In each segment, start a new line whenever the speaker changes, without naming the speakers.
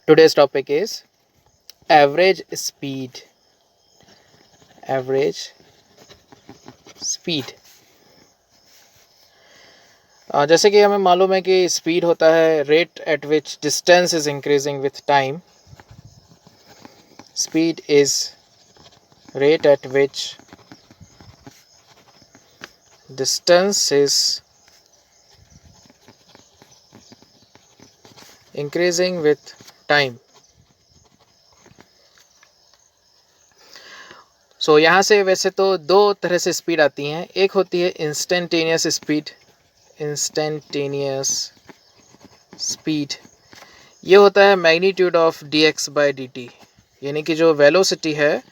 Today's topic is average speed. Average speed. जैसे कि हमें मालूम है कि स्पीड होता है rate at which distance is increasing with time. Speed is rate at which distance is increasing with time. सो यहाँ से वैसे तो दो तरह से स्पीड आती हैं. एक होती है इंस्टेंटेनियस स्पीड. इंस्टेंटेनियस स्पीड ये होता है magnitude of dx by dt, यानी कि जो वेलोसिटी है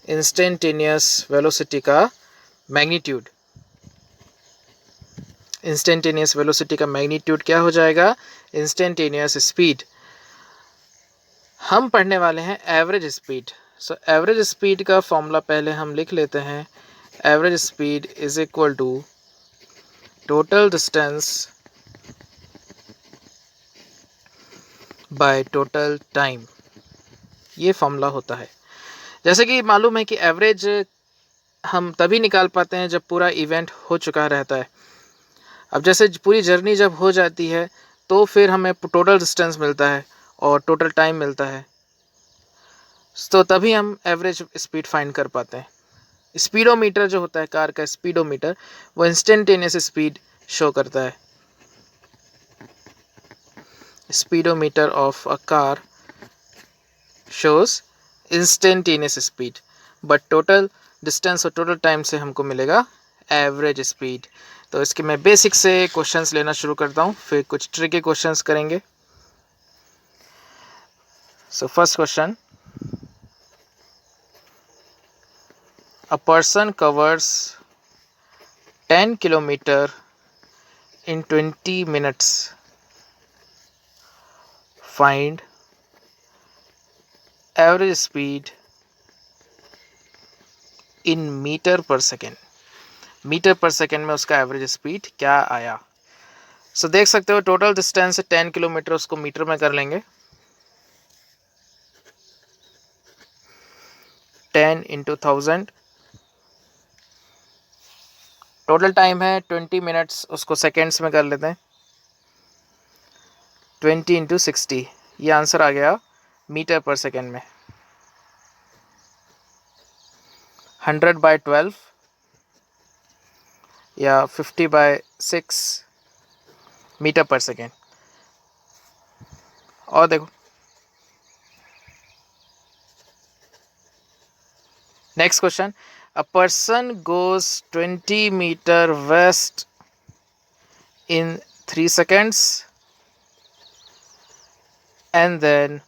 इंस्टेंटेनियस वेलोसिटी का मैग्नीट्यूड. इंस्टेंटेनियस वेलोसिटी का मैग्नीट्यूड क्या हो जाएगा? Instantaneous speed. हम पढ़ने वाले हैं average speed. So average speed का फॉर्मूला पहले हम लिख लेते हैं. Average speed is equal to total distance by total time. ये फॉर्मूला होता है. जैसे कि मालूम है कि एवरेज हम तभी निकाल पाते हैं जब पूरा इवेंट हो चुका रहता है. अब जैसे पूरी जर्नी जब हो जाती है तो फिर हमें टोटल डिस्टेंस मिलता है और टोटल टाइम मिलता है. तो तभी हम एवरेज स्पीड फाइंड कर पाते हैं. स्पीडोमीटर जो होता है कार का स्पीडोमीटर, वो इंस्टेंटेनियस स्पीड शो करता है. Speedometer of a car shows instantaneous speed, but total distance और टोटल टाइम से हमको मिलेगा एवरेज स्पीड. तो इसके मैं बेसिक से क्वेश्चंस लेना शुरू करता हूँ, फिर कुछ ट्रिकी क्वेश्चंस करेंगे. So first question, a person covers 10 kilometer in 20 minutes. Find average speed in meter per second. Metre per second में उसका एवरेज स्पीड क्या आया? सो देख सकते हो टोटल डिस्टेंस 10 किलोमीटर, उसको मीटर में कर लेंगे. 10 इंटू 1000. टोटल टाइम है 20 मिनट्स, उसको सेकेंड्स में कर लेते हैं. 20 इंटू 60, ये आंसर आ गया मीटर पर सेकेंड में. 100/12 या 50/6 मीटर पर सेकेंड. और देखो next question, a person goes 20 metre west in 3 seconds and then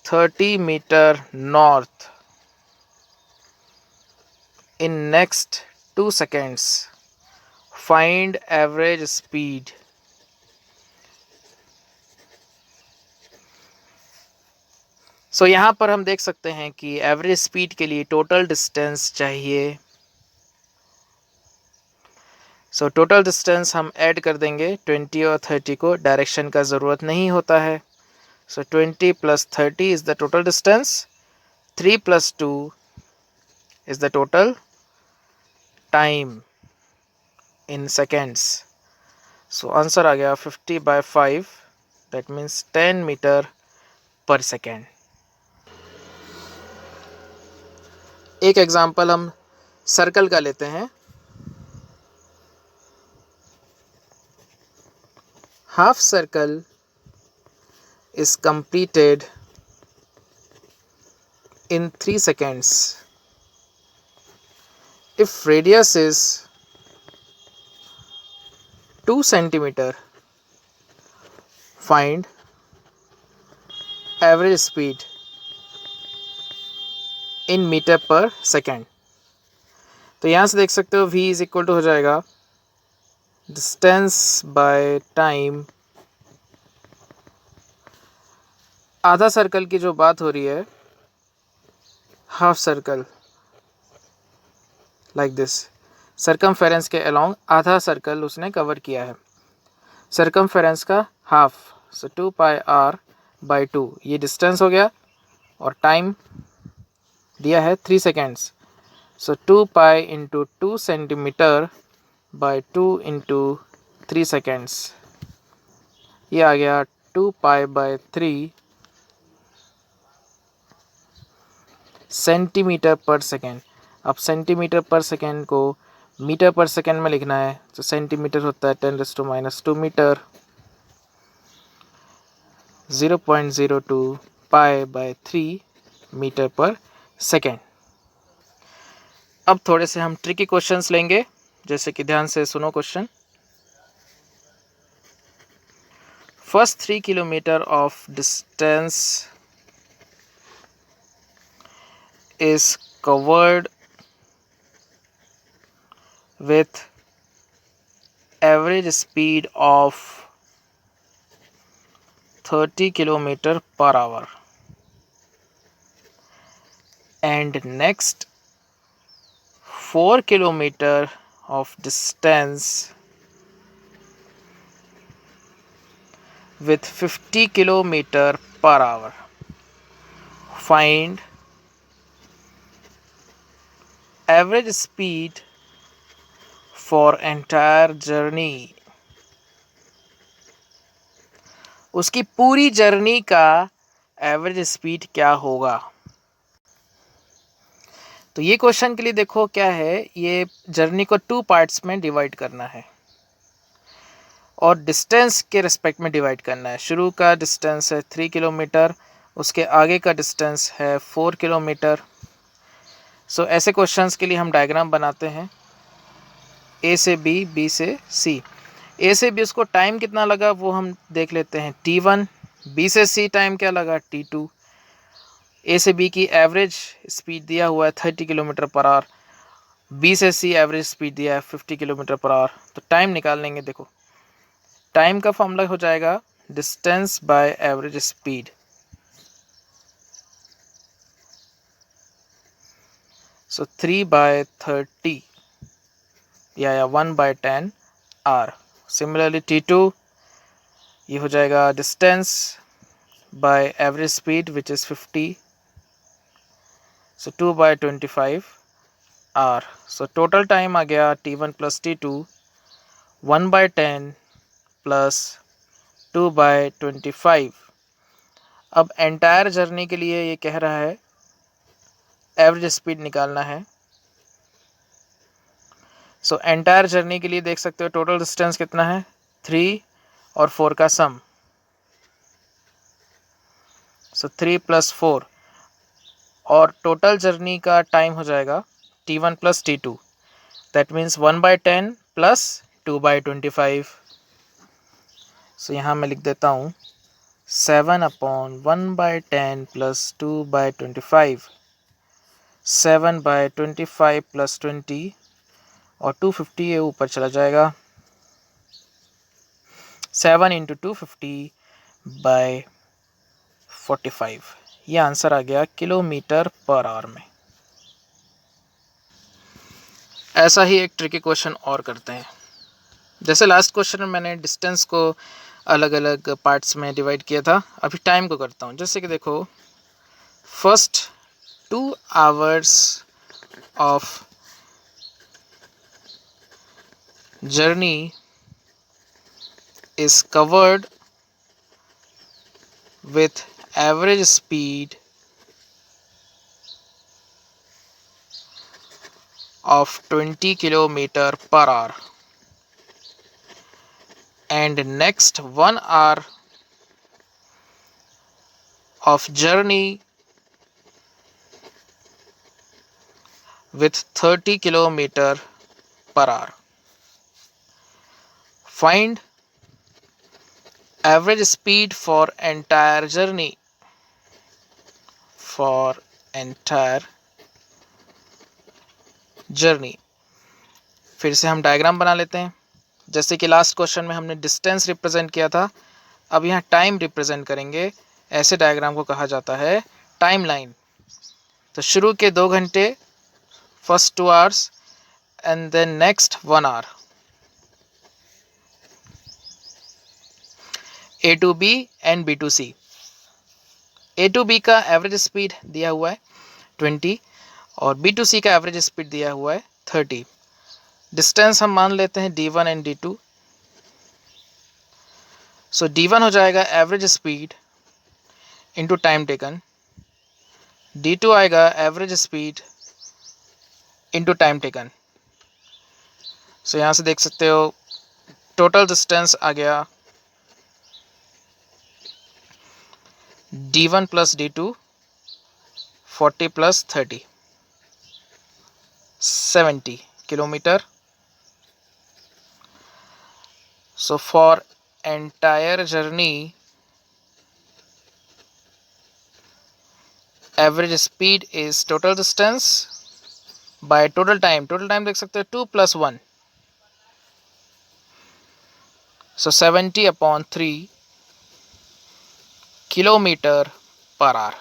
30 meter north in next 2 seconds. Find average speed. सो यहाँ पर हम देख सकते हैं कि एवरेज स्पीड के लिए टोटल डिस्टेंस चाहिए. सो टोटल डिस्टेंस हम ऐड कर देंगे 20 और 30 को. डायरेक्शन का ज़रूरत नहीं होता है. So 20 + 30 is the total distance. 3 + 2 is the total time in seconds. So answer आ गया 50/5, that means 10 meter per second. एक एग्जांपल हम सर्कल का लेते हैं. Half circle is completed in 3 seconds. If radius is 2 centimeter, find average speed in meter per second. तो यहाँ से देख सकते हो v इज इक्वल टू हो जाएगा डिस्टेंस बाय टाइम. आधा सर्कल की जो बात हो रही है, half circle like this, circumference के अलोंग आधा सर्कल उसने कवर किया है. सरकमफेरेंस का हाफ, सो 2πr बाई 2, ये डिस्टेंस हो गया और टाइम दिया है 3 seconds. So 2 pi into 2 centimetre by 2 into 3 seconds, ये आ गया 2 पाई बाई 3 सेंटीमीटर पर सेकेंड। अब सेंटीमीटर पर सेकेंड को मीटर पर सेकेंड में लिखना है, तो सेंटीमीटर होता है 10⁻² metre, 0.02 pi by 3 metre per second. अब थोड़े से हम ट्रिकी क्वेश्चंस लेंगे, जैसे कि ध्यान से सुनो question. First 3 kilometre of distance is covered with average speed of 30 kilometer per hour, and next 4 kilometer of distance with 50 kilometer per hour. Find average speed for entire journey. उसकी पूरी journey का average speed क्या होगा। तो ये question के लिए देखो क्या है, ये जर्नी को 2 पार्ट्स में डिवाइड करना है और डिस्टेंस के रिस्पेक्ट में डिवाइड करना है। शुरू का डिस्टेंस है 3 किलोमीटर, उसके आगे का डिस्टेंस है 4 किलोमीटर। सो ऐसे क्वेश्चंस के लिए हम डायग्राम बनाते हैं, ए से बी, बी से सी। ए से बी उसको टाइम कितना लगा वो हम देख लेते हैं, t1। बी से सी टाइम क्या लगा, t2। ए से बी की एवरेज स्पीड दिया हुआ है 30 किलोमीटर पर आवर, बी से सी एवरेज स्पीड दिया है 50 किलोमीटर पर आवर। तो टाइम निकाल लेंगे। देखो टाइम का फॉर्मूला हो जाएगा distance by average speed. So 3/30 या 1/10 आर। सिमिलरली t2 ये हो जाएगा distance by average speed which is 50, so 2/25 r. So total time आ गया t1 प्लस t2 1/10 प्लस 2/25। अब एंटायर जर्नी के लिए ये कह रहा है एवरेज स्पीड निकालना है। सो एंटायर जर्नी के लिए देख सकते हो टोटल डिस्टेंस कितना है, 3 और 4 का सम, सो 3 + 4, और टोटल जर्नी का टाइम हो जाएगा t1 plus t2, that means 1/10 plus 2/25। सो यहाँ मैं लिख देता हूँ 7/1/10 प्लस 2/25, 7/25 प्लस 20 और 250 ये ऊपर चला जाएगा, 7 × 250/45। ये आंसर आ गया किलोमीटर पर आवर में। ऐसा ही एक ट्रिकी क्वेश्चन और करते हैं। जैसे लास्ट क्वेश्चन में मैंने डिस्टेंस को अलग अलग पार्ट्स में डिवाइड किया था, अभी टाइम को करता हूँ। जैसे कि देखो first 2 hours of journey is covered with average speed of 20 kilometer per hour, and next 1 hour of journey with 30 kilometer per hour. Find average speed for entire journey. For entire journey फिर से हम diagram बना लेते हैं। जैसे कि last question में हमने डिस्टेंस रिप्रेजेंट किया था, अब यहाँ टाइम रिप्रेजेंट करेंगे। ऐसे डायग्राम को कहा जाता है टाइम लाइन। तो शुरू के 2 घंटे, first 2 hours, and then next 1 hour, A to B and B to C। A to B का एवरेज स्पीड दिया हुआ है 20 और बी टू सी का एवरेज स्पीड दिया हुआ है 30। डिस्टेंस हम मान लेते हैं d1 and d2। So d1 हो जाएगा average speed into time taken, d2 आएगा average speed into time taken. So यहाँ से देख सकते हो टोटल डिस्टेंस आ गया d1 plus d2 40 plus 30 70 kilometre. So for entire journey, average speed is total distance by total time. Total time देख सकते हो 2 plus 1. So 70 upon 3 kilometer per hour.